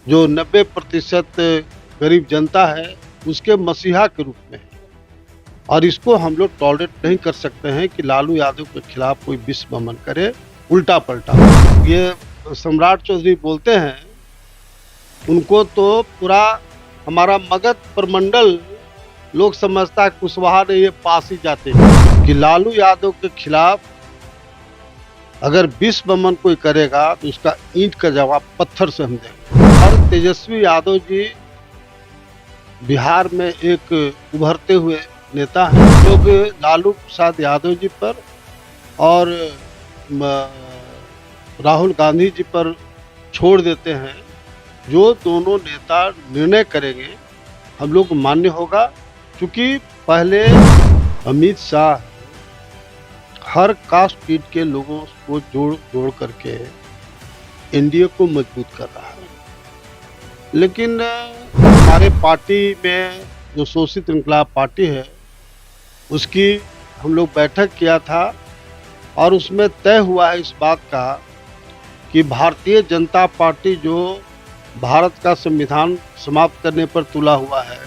जो 90% गरीब जनता है उसके मसीहा के रूप में है। और इसको हम लोग टॉलरेट नहीं कर सकते हैं कि लालू यादव के खिलाफ कोई विषवमन करे, उल्टा पलटा। ये सम्राट चौधरी बोलते हैं, उनको तो पूरा हमारा मगध प्रमंडल लोग समझता है कुशवाहा ने ये पास ही जाते हैं कि लालू यादव के खिलाफ अगर विषवमन कोई करेगा तो उसका ईंट का जवाब पत्थर से हम देंगे। और तेजस्वी यादव जी बिहार में एक उभरते हुए नेता हैं। लोग लालू प्रसाद यादव जी पर और राहुल गांधी जी पर छोड़ देते हैं। जो दोनों नेता निर्णय करेंगे हम लोग को मान्य होगा, क्योंकि पहले अमित शाह हर कास्ट पीट के लोगों को जोड़ करके एनडीए को मजबूत कर रहा है। लेकिन हमारे पार्टी में जो शोषित इनकलाब पार्टी है उसकी हम लोग बैठक किया था और उसमें तय हुआ है इस बात का कि भारतीय जनता पार्टी जो भारत का संविधान समाप्त करने पर तुला हुआ है,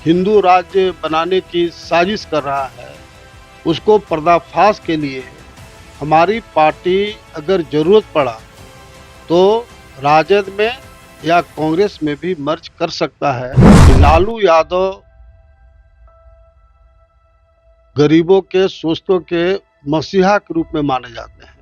हिंदू राज्य बनाने की साजिश कर रहा है, उसको पर्दाफाश के लिए हमारी पार्टी अगर जरूरत पड़ा तो राजद में या कांग्रेस में भी मर्ज कर सकता है। लालू यादव गरीबों के शोषितों के मसीहा के रूप में माने जाते हैं।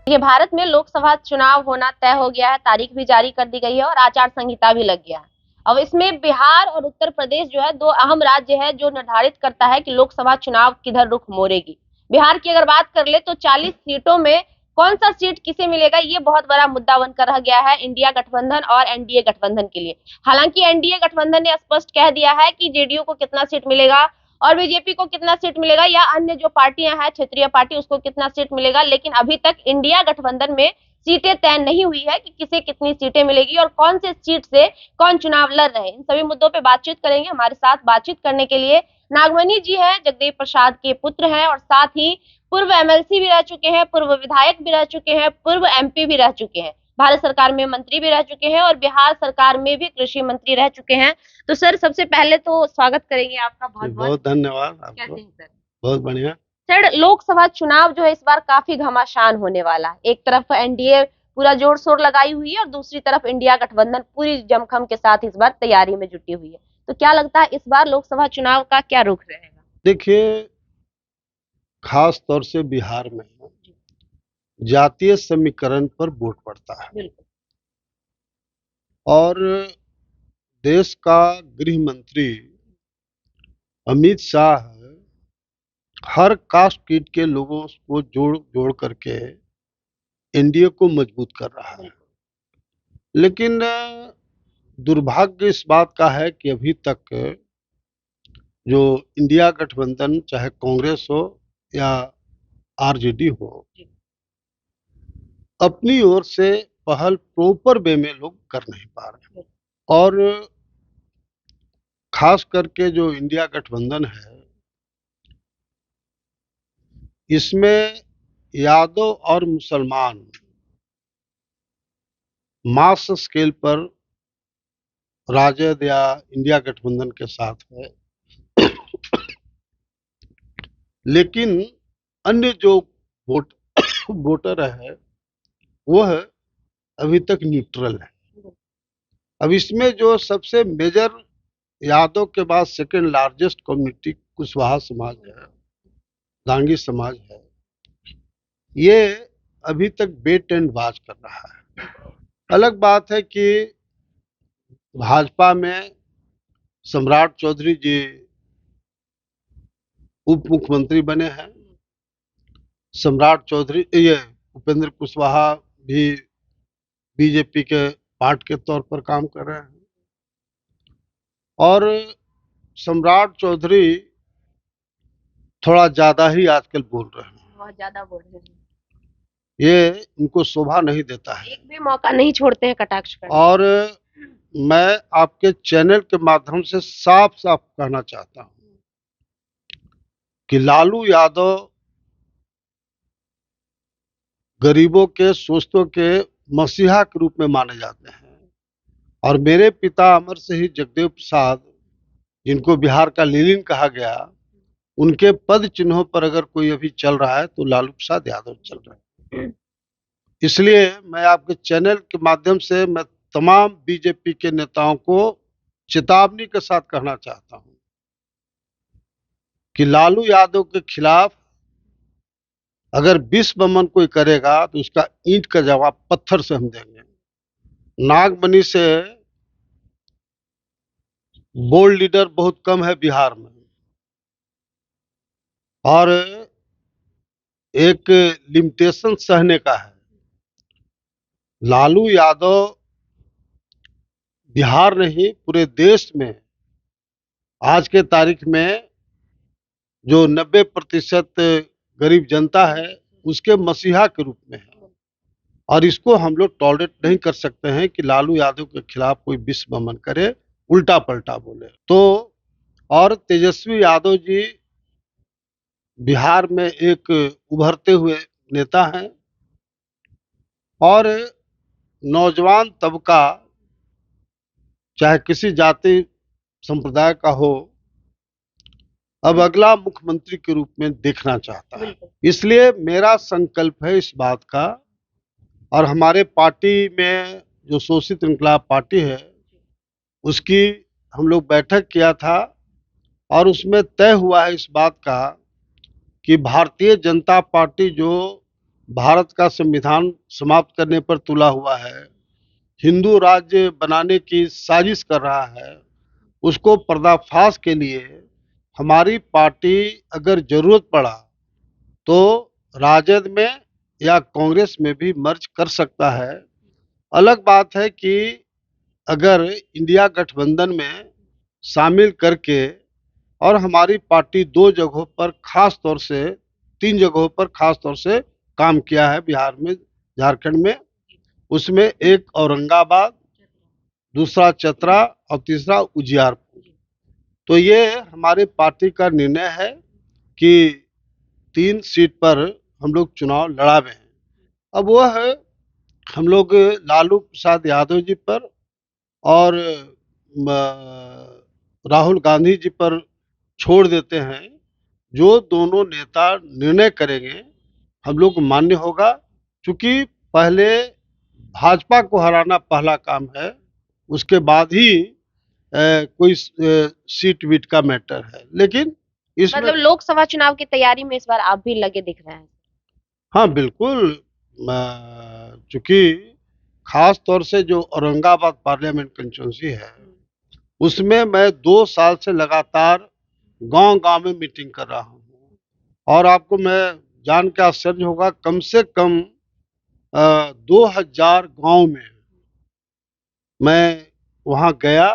ये भारत में लोकसभा चुनाव होना तय हो गया है, तारीख भी जारी कर दी गई है और आचार संहिता भी लग गया है। अब इसमें बिहार और उत्तर प्रदेश जो है दो अहम राज्य है जो निर्धारित करता है कि लोकसभा चुनाव किधर रुख मोड़ेगी। बिहार की अगर बात कर ले तो 40 सीटों में कौन सा सीट किसे मिलेगा, ये बहुत बड़ा मुद्दा बनकर रह गया है इंडिया गठबंधन और एनडीए गठबंधन के लिए। हालांकि एनडीए गठबंधन ने स्पष्ट कह दिया है कि जेडीयू को कितना सीट मिलेगा और बीजेपी को कितना सीट मिलेगा या अन्य जो पार्टियां हैं क्षेत्रीय पार्टी उसको कितना सीट मिलेगा, लेकिन अभी तक इंडिया गठबंधन में सीटें तय नहीं हुई है कि किसे कितनी सीटें मिलेगी और कौन से सीट से कौन चुनाव लड़ रहे हैं। इन सभी मुद्दों पे बातचीत करेंगे। हमारे साथ बातचीत करने के लिए नागमणि जी हैं, जगदेव प्रसाद के पुत्र हैं और साथ ही पूर्व एमएलसी भी रह चुके हैं, पूर्व विधायक भी रह चुके हैं, पूर्व एमपी भी रह चुके हैं, भारत सरकार में मंत्री भी रह चुके हैं और बिहार सरकार में भी कृषि मंत्री रह चुके हैं। तो सर सबसे पहले तो स्वागत करेंगे आपका, बहुत बहुत धन्यवाद आपको। कैसे हैं सर? बहुत बढ़िया सर, लोकसभा चुनाव जो है इस बार काफी घमासान होने वाला है। एक तरफ एनडीए पूरा जोर शोर लगाई हुई है और दूसरी तरफ इंडिया गठबंधन पूरी जमखम के साथ इस बार तैयारी में जुटी हुई है। तो क्या लगता है इस बार लोकसभा चुनाव का क्या रुख रहेगा? देखिए, खास तौर से बिहार में जातीय समीकरण पर वोट पड़ता है। बिल्कुल। और देश का गृह मंत्री अमित शाह हर कास्ट पीट के लोगों को जोड़ करके एनडीए को मजबूत कर रहा है। लेकिन दुर्भाग्य इस बात का है कि अभी तक जो इंडिया गठबंधन, चाहे कांग्रेस हो या आरजेडी हो, अपनी ओर से पहल प्रॉपर वे में लोग कर नहीं पा रहे। और खास करके जो इंडिया गठबंधन है इसमें यादव और मुसलमान मास स्केल पर राजद या इंडिया गठबंधन के साथ है। लेकिन अन्य जो वोटर है वह अभी तक न्यूट्रल है। अब इसमें जो सबसे मेजर यादव के बाद सेकंड लार्जेस्ट कम्युनिटी कुशवाहा समाज है, गांगी समाज है, ये अभी तक बेट एंड वाच कर रहा है। अलग बात है कि भाजपा में सम्राट चौधरी जी उप मुख्यमंत्री बने हैं। सम्राट चौधरी, ये उपेंद्र कुशवाहा भी बीजेपी के पार्ट के तौर पर काम कर रहे हैं। और सम्राट चौधरी थोड़ा ज्यादा ही आजकल बोल रहे हैं, बहुत ज्यादा बोल रहे हैं। ये उनको शोभा नहीं देता है, एक भी मौका नहीं छोड़ते हैं कटाक्ष करने। और मैं आपके चैनल के माध्यम से साफ साफ कहना चाहता हूं कि लालू यादव गरीबों के शोषितों के मसीहा के रूप में माने जाते हैं और मेरे पिता अमर सिंह जगदेव प्रसाद, जिनको बिहार का लीलिन कहा गया, उनके पद चिन्हों पर अगर कोई अभी चल रहा है तो लालू प्रसाद यादव चल रहा है। इसलिए मैं आपके चैनल के माध्यम से मैं तमाम बीजेपी के नेताओं को चेतावनी के साथ कहना चाहता हूं कि लालू यादव के खिलाफ अगर विष बमन कोई करेगा तो उसका ईंट का जवाब पत्थर से हम देंगे। नागमणि से बोल्ड लीडर बहुत कम है बिहार में, और एक लिमिटेशन सहने का है। लालू यादव बिहार नहीं पूरे देश में आज के तारीख में जो 90% गरीब जनता है उसके मसीहा के रूप में है, और इसको हम लोग टॉलरेट नहीं कर सकते हैं कि लालू यादव के खिलाफ कोई विष बमन करे, उल्टा पलटा बोले। तो और तेजस्वी यादव जी बिहार में एक उभरते हुए नेता हैं, और नौजवान तबका चाहे किसी जाति संप्रदाय का हो, अब अगला मुख्यमंत्री के रूप में देखना चाहता है। इसलिए मेरा संकल्प है इस बात का, और हमारे पार्टी में जो शोषित इनकलाब पार्टी है उसकी हम लोग बैठक किया था, और उसमें तय हुआ है इस बात का कि भारतीय जनता पार्टी जो भारत का संविधान समाप्त करने पर तुला हुआ है, हिंदू राज्य बनाने की साजिश कर रहा है, उसको पर्दाफाश के लिए हमारी पार्टी अगर जरूरत पड़ा तो राजद में या कांग्रेस में भी मर्ज कर सकता है। अलग बात है कि अगर इंडिया गठबंधन में शामिल करके, और हमारी पार्टी 2 जगहों पर खास तौर से 3 जगहों पर खास तौर से काम किया है बिहार में, झारखंड में, उसमें एक औरंगाबाद, दूसरा चतरा और तीसरा उजियारपुर। तो ये हमारे पार्टी का निर्णय है कि 3 सीट पर हम लोग चुनाव लड़ावे हैं। अब वह हम लोग लालू प्रसाद यादव जी पर और राहुल गांधी जी पर छोड़ देते हैं। जो दोनों नेता निर्णय करेंगे हम लोग को मान्य होगा, क्योंकि पहले भाजपा को हराना पहला काम है, उसके बाद ही कोई सीट वीट का मैटर है। लेकिन इसमें मतलब लोकसभा चुनाव की तैयारी में इस बार आप भी लगे दिख रहे हैं। हाँ बिल्कुल, चूंकि खास तौर से जो औरंगाबाद पार्लियामेंट कंस्टिट्यूंसी है उसमें मैं 2 साल से लगातार गांव-गांव में मीटिंग कर रहा हूँ, और आपको मैं जान के आश्चर्य होगा, कम से कम 2000 गांव में मैं वहां गया,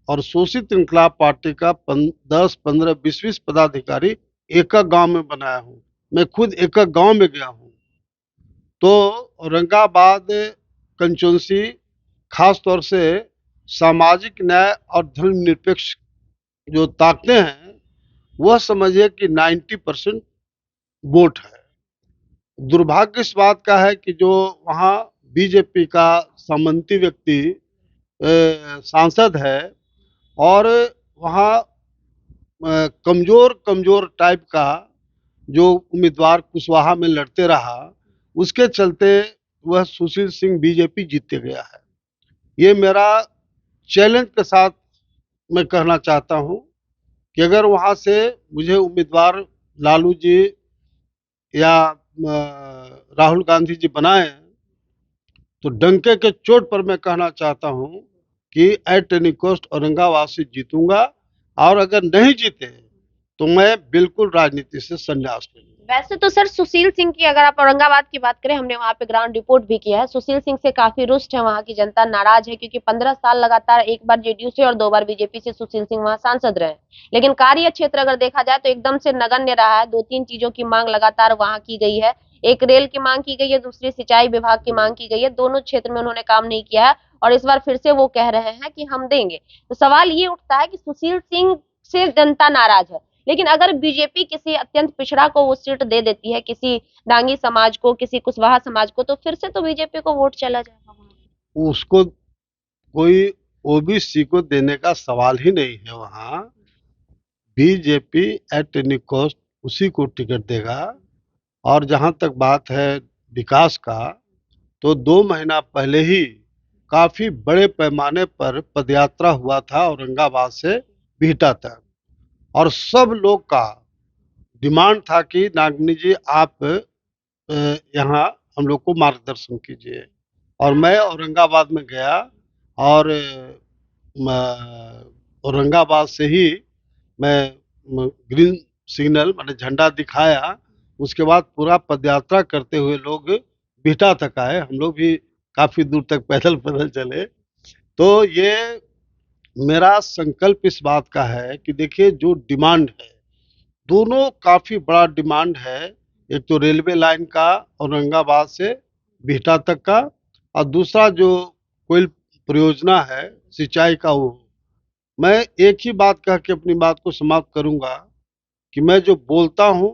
और शोषित इनकलाब पार्टी का 10, 15, 20 पदाधिकारी एक गांव में बनाया हूँ। मैं खुद एक गांव में गया हूँ। तो औरंगाबाद कंस्टिट्यूंसी खास तौर से सामाजिक न्याय और धर्मनिरपेक्ष जो ताकतें हैं वह समझिए कि 90% वोट है। दुर्भाग्य इस बात का है कि जो वहाँ बीजेपी का सामंती व्यक्ति सांसद है, और वहाँ कमजोर टाइप का जो उम्मीदवार कुशवाहा में लड़ते रहा, उसके चलते वह सुशील सिंह बीजेपी जीते गया है। ये मेरा चैलेंज के साथ मैं कहना चाहता हूं कि अगर वहां से मुझे उम्मीदवार लालू जी या राहुल गांधी जी बनाए तो डंके के चोट पर मैं कहना चाहता हूं कि एट एनी कॉस्ट औरंगाबाद से जीतूंगा, और अगर नहीं जीते तो मैं बिल्कुल राजनीति से संन्यास ले लूंगा। वैसे तो सर सुशील सिंह की अगर आप औरंगाबाद की बात करें, हमने वहां पे ग्राउंड रिपोर्ट भी किया है, सुशील सिंह से काफी रुष्ट है वहां की जनता, नाराज है, क्योंकि 15 साल लगातार एक बार जेडीयू से और 2 बार बीजेपी से सुशील सिंह वहां सांसद रहे। लेकिन कार्य क्षेत्र अगर देखा जाए तो एकदम से नगण्य रहा है। 2-3 चीजों की मांग लगातार वहां की गई है, एक रेल की मांग की गई है, दूसरी सिंचाई विभाग की मांग की गई है। दोनों क्षेत्र में उन्होंने काम नहीं किया है, और इस बार फिर से वो कह रहे हैं कि हम देंगे। तो सवाल ये उठता है कि सुशील सिंह से जनता नाराज है, लेकिन अगर बीजेपी किसी अत्यंत पिछड़ा को वो सीट दे देती है, किसी डांगी समाज को, किसी कुशवाहा समाज को, तो फिर से तो बीजेपी को वोट चला जाएगा। उसको कोई ओबीसी को देने का सवाल ही नहीं है। वहाँ बीजेपी एट एनी कॉस्ट उसी को टिकट देगा। और जहाँ तक बात है विकास का, तो 2 महीना पहले ही काफी बड़े पैमाने पर पदयात्रा हुआ था औरंगाबाद से बिहटा तक, और सब लोग का डिमांड था कि नागमणि जी आप यहाँ हम लोग को मार्गदर्शन कीजिए। और मैं औरंगाबाद में गया, और औरंगाबाद से ही मैं ग्रीन सिग्नल माने झंडा दिखाया। उसके बाद पूरा पदयात्रा करते हुए लोग बिहटा तक आए। हम लोग भी काफी दूर तक पैदल पैदल चले। तो ये मेरा संकल्प इस बात का है कि देखिए जो डिमांड है, दोनों काफी बड़ा डिमांड है। एक तो रेलवे लाइन का औरंगाबाद से बिहटा तक का, और दूसरा जो कोयल परियोजना है सिंचाई का, वो मैं एक ही बात कह के अपनी बात को समाप्त करूंगा कि मैं जो बोलता हूँ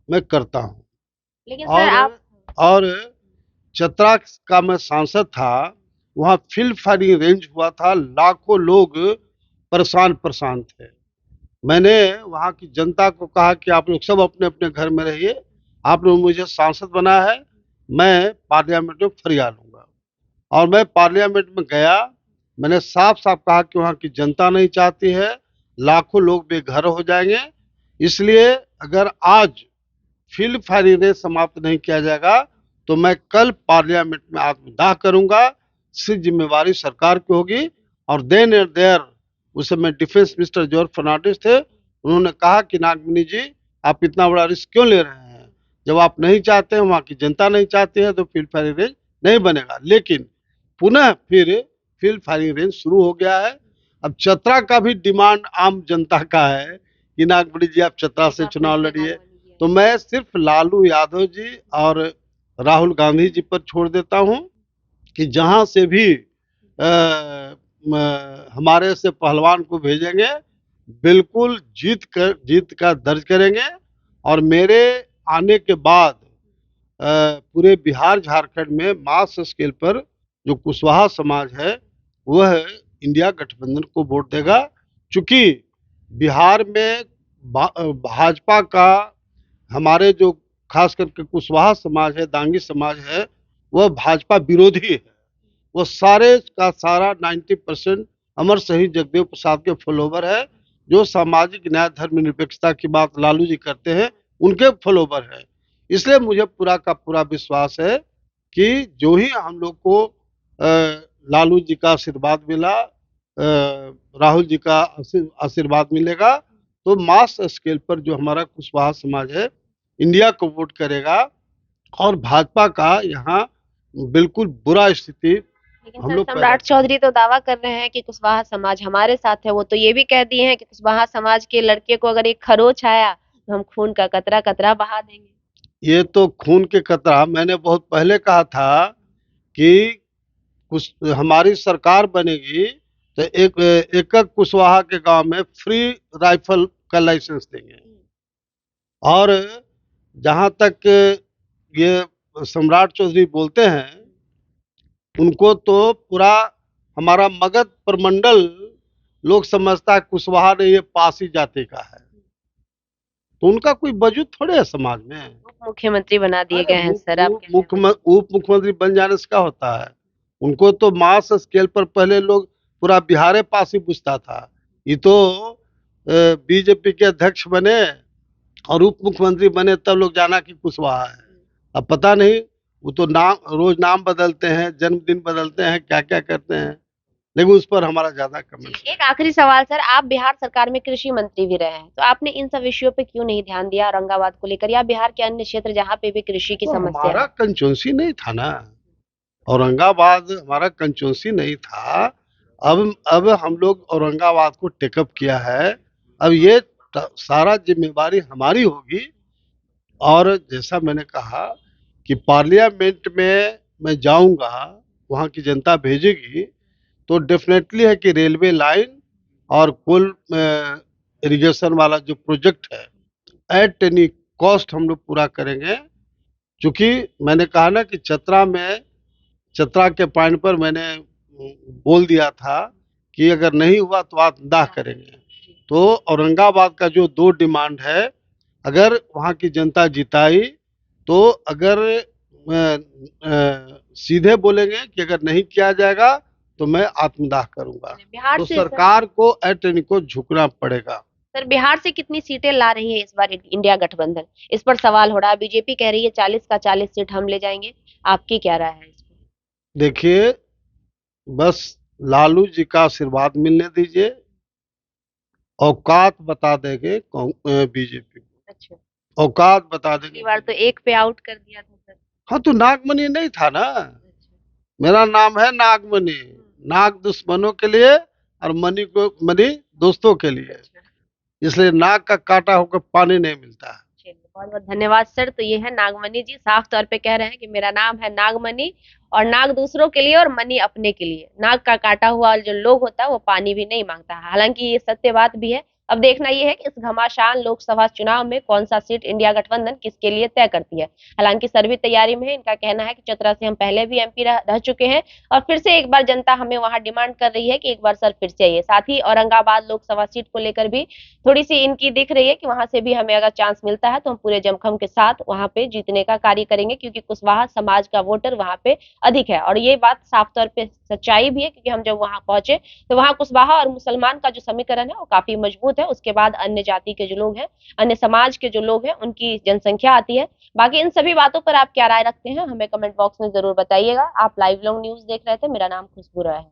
मैं करता हूँ। लेकिन सर आप और चतरा का मैं सांसद था, वहाँ फील्ड फायरिंग रेंज हुआ था, लाखों लोग परेशान परेशान थे। मैंने वहाँ की जनता को कहा कि आप लोग सब अपने अपने घर में रहिए, आप लोग मुझे सांसद बनाया है, मैं पार्लियामेंट में फरियाद लूंगा। और मैं पार्लियामेंट में गया, मैंने साफ साफ कहा कि वहाँ की जनता नहीं चाहती है, लाखों लोग बेघर हो जाएंगे। इसलिए अगर आज फील्ड फायरिंग रेंज समाप्त नहीं किया जाएगा तो मैं कल पार्लियामेंट में आत्मदाह करूंगा। इसकी जिम्मेवारी सरकार की होगी। और देन एंड देयर उस समय डिफेंस मिनिस्टर जॉर्ज फर्नांडिस थे, उन्होंने कहा कि नागमणि जी आप इतना बड़ा रिस्क क्यों ले रहे हैं, जब आप नहीं चाहते हैं, वहाँ की जनता नहीं चाहती है, तो फील्ड फायरिंग रेंज नहीं बनेगा। लेकिन पुनः फिर फील्ड फायरिंग रेंज शुरू हो गया है। अब चतरा का भी डिमांड आम जनता का है कि नागमणि जी आप चतरा से चुनाव लड़िए। तो मैं सिर्फ लालू यादव जी और राहुल गांधी जी पर छोड़ देता हूं कि जहां से भी हमारे से पहलवान को भेजेंगे, बिल्कुल जीत का दर्ज करेंगे। और मेरे आने के बाद पूरे बिहार झारखंड में मास स्केल पर जो कुशवाहा समाज है वह इंडिया गठबंधन को वोट देगा। चूंकि बिहार में भाजपा का, हमारे जो खास करके कुशवाहा समाज है, दांगी समाज है, वह भाजपा विरोधी है। वो सारे का सारा 90% अमर शहीद जगदेव प्रसाद के फॉलोवर है। जो सामाजिक न्याय धर्मनिरपेक्षता की बात लालू जी करते हैं, उनके फॉलोवर है। इसलिए मुझे पूरा का पूरा विश्वास है कि जो ही हम लोग को लालू जी का आशीर्वाद मिला, राहुल जी का आशीर्वाद मिलेगा, तो मास स्केल पर जो हमारा कुशवाहा समाज है इंडिया को वोट करेगा। और भाजपा का यहाँ बिल्कुल बुरा स्थिति लेकिन हम सर लोग सम्राट चौधरी तो दावा कर रहे हैं कि कुशवाहा समाज हमारे साथ है। वो तो ये भी कह दिए हैं कि कुशवाहा समाज के लड़के को अगर एक खरोच आया तो हम खून का कतरा कतरा बहा देंगे। ये तो खून के कतरा, मैंने बहुत पहले कहा था कि कुछ हमारी सरकार बनेगी तो एक कुशवाहा के गांव में फ्री राइफल का लाइसेंस देंगे। और जहां तक ये सम्राट चौधरी बोलते हैं, उनको तो पूरा हमारा मगध प्रमंडल लोग समझता है कुशवाहा ने ये पासी जाति का है, तो उनका कोई वजूद थोड़े है समाज में। उप मुख्यमंत्री बना दिए गए हैं सर। आप उप मुख्यमंत्री बन जाने से क्या होता है? उनको तो मास स्केल पर पहले लोग पूरा बिहारे पासी पूछता था। ये तो बीजेपी के अध्यक्ष बने और उप मुख्यमंत्री बने तब लोग जाना कि कुशवाहा है। अब पता नहीं, वो तो रोज नाम बदलते हैं, जन्मदिन बदलते हैं, क्या क्या करते हैं, लेकिन उस पर हमारा ज्यादा कमेंट। एक आखिरी सवाल सर, आप बिहार सरकार में कृषि मंत्री भी रहे हैं, तो आपने इन सब विषयों पे क्यों नहीं ध्यान दिया औरंगाबाद को लेकर, या बिहार के अन्य क्षेत्र जहाँ पे भी कृषि की समस्या हमारा है? कंस्टिट्यूंसी नहीं था ना, औरंगाबाद हमारा कंस्टिट्यूंसी नहीं था। अब हम लोग औरंगाबाद को टेकअप किया है। अब ये सारा जिम्मेवारी हमारी होगी। और जैसा मैंने कहा कि पार्लियामेंट में मैं जाऊंगा, वहाँ की जनता भेजेगी, तो डेफिनेटली है कि रेलवे लाइन और कोल इरिगेशन वाला जो प्रोजेक्ट है एट एनी कॉस्ट हम लोग पूरा करेंगे। क्योंकि मैंने कहा ना कि चतरा के पॉइंट पर मैंने बोल दिया था कि अगर नहीं हुआ तो आत्मदाह करेंगे। तो औरंगाबाद का जो 2 डिमांड है, अगर वहाँ की जनता जिताई तो अगर सीधे बोलेंगे कि अगर नहीं किया जाएगा तो मैं आत्मदाह करूंगा। बिहार तो से सरकार को एटर्नी को झुकना पड़ेगा। सर बिहार से कितनी सीटें ला रही है इस बार इंडिया गठबंधन, इस पर सवाल हो रहा है। बीजेपी कह रही है 40 का 40 सीट हम ले जाएंगे, आपकी क्या राय है इस पर? देखिए, बस लालू जी का आशीर्वाद मिलने दीजिए, औकात बता देंगे बीजेपी को, अच्छा, औकात बता पिछली देंगे। बार तो एक पे आउट कर दिया था सर। हाँ, तो नागमणि नहीं था ना। अच्छा। मेरा नाम है नागमणि। नाग दुश्मनों के लिए और मणि दोस्तों के लिए। अच्छा। इसलिए नाग का काटा होकर पानी नहीं मिलता है। चलिए, बहुत बहुत धन्यवाद सर। तो ये है नागमणि जी, साफ तौर पे कह रहे हैं कि मेरा नाम है नागमणि, और नाग दूसरों के लिए और मणि अपने के लिए। नाग का काटा हुआ जो लोग होता है वो पानी भी नहीं मांगता है, हालांकि ये सत्य बात भी है। अब देखना ये है कि इस घमासान लोकसभा चुनाव में कौन सा सीट इंडिया गठबंधन किसके लिए तय करती है। हालांकि सर्वे तैयारी में है। इनका कहना है कि चतरा से हम पहले भी एमपी रह चुके हैं और फिर से एक बार जनता हमें वहां डिमांड कर रही है कि एक बार सर फिर से आइए। साथ ही औरंगाबाद लोकसभा सीट को लेकर भी थोड़ी सी इनकी दिख रही है कि वहां से भी हमें अगर चांस मिलता है तो हम पूरे जमखम के साथ वहां पे जीतने का कार्य करेंगे, क्योंकि कुशवाहा समाज का वोटर वहां पे अधिक है। और ये बात साफ तौर पे सच्चाई भी है, क्योंकि हम जब वहां पहुंचे तो वहां कुशवाहा और मुसलमान का जो समीकरण है वो काफी मजबूत है। उसके बाद अन्य जाति के जो लोग हैं, अन्य समाज के जो लोग हैं, उनकी जनसंख्या आती है। बाकी इन सभी बातों पर आप क्या राय रखते हैं हमें कमेंट बॉक्स में जरूर बताइएगा। आप लाइव लॉन्ग न्यूज देख रहे थे, मेरा नाम खुशबू राय है।